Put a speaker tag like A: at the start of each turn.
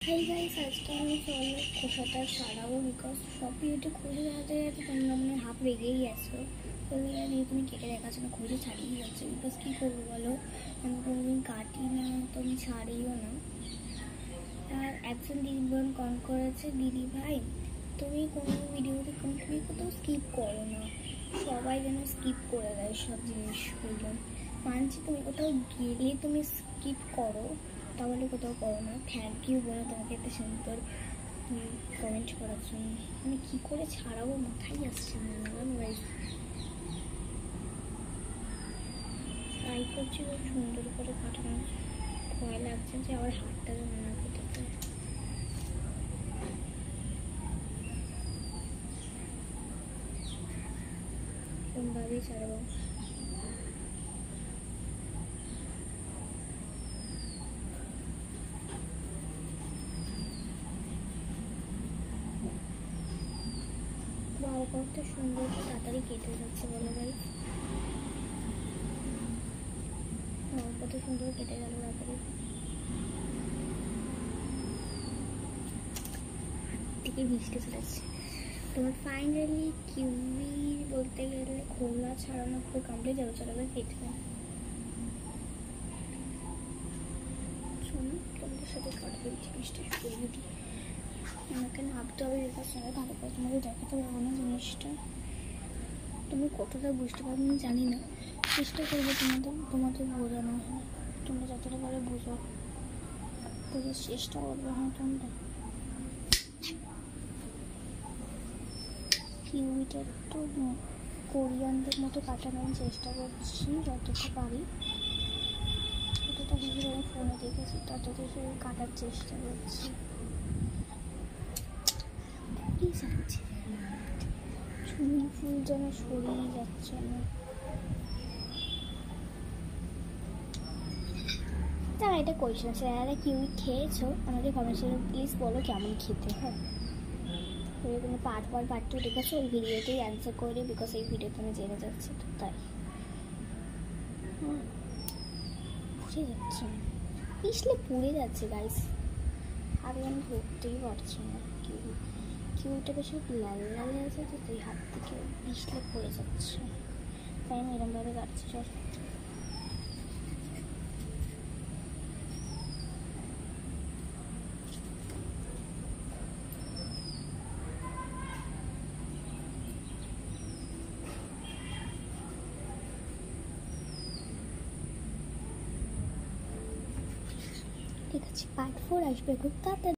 A: Hi guys, আজকে আমি চলো খোসাটা সারাবো বিকজ সব ভিডিওতে খোসা ছাড়াতে যাচ্ছে তোমরা মনে হাফ রেগেই গেছো। বলে দিয়ে তুমি কেটে দেখাচ্ছ না, খোসা ছাড়িয়ে যাচ্ছে বিকজ কী করবো বলো, আমি কোনোদিন কাটি না তো আমি ছাড়িও না। আর একজন দিদিবোন কল করেছে, দিদি ভাই তুমি কোনো ভিডিওতে তুমি কোথাও স্কিপ করো না, সবাই যেন স্কিপ করে দেয় সব জিনিসগুলো। মানছি তুমি কোথাও গেলে তুমি স্কিপ করো, তাহলে কোথাও করো না। থ্যাংক ইউ বলো তোমাকে এত সুন্দর কমেন্ট করার জন্য। আমি কী করে ছাড়াবো মাথায় আসছে না। ট্রাই করছি খুব সুন্দর করে কাটানো, ভয় লাগছে যে আবার হাতটা মনে করতে কোনভাবেই ছাড়াবো। কত সুন্দর তাড়াতাড়ি কেটে যাচ্ছে বলো ভাই, কত সুন্দর কেটে গেল তাড়াতাড়ি। থেকে মিষ্টি চলেছে তোমার ফাইনালি কিউই বলতে গেলে খোলা ছাড়ানো পুরো কমপ্লিট যাবে। চলো কেটে দেয় শোনো, তোমাদের সাথে কাটবে জিনিসটা করে দিই। আমাকে ভাবতে হবে এটার সঙ্গে ভালো করে তোমাকে দেখাতে পারবো না জিনিসটা, তুমি কতটা বুঝতে পারবে আমি জানি না। চেষ্টা করবো তোমাদের বোঝানো হয়, তোমরা যতটা পারে বোঝার চেষ্টা করবে। হ্যাঁ তোমরা কিউইটা একটু কোরিয়ানদের মতো কাটানোর চেষ্টা করছি যতটা পারি, যতটা ভিডিও আমি ফোনে দেখেছি ততটা সে কাটার চেষ্টা করছি। চুল ফুল যেন সরিয়ে যাচ্ছে না। তারা এটা কোয়েশ্চেন আছে, যারা কিউই খেয়েছো আমাদের কমেন্টে প্লিজ বলো কেমন খেতে হয়। কোনো পার্ট 1 পার্ট 2 দেখেছো ওই ভিডিওতেই অ্যান্সার করে দিই বিকজ এই ভিডিওতে আমি জেনে যাচ্ছি তো তাই। পুড়ে যাচ্ছে, পিছলে পুড়ে যাচ্ছে গাইস, আরে আমি ধরতেই পারছি না। কিউটা বেশি লাল লাল আছে তো এই হাত থেকে পিছলে পড়ে যাচ্ছে, তাই আমি এরমভাবে কাটছি। চল ঠিক আছে, পার্ট 4 আসবে খুব তাড়াতাড়ি।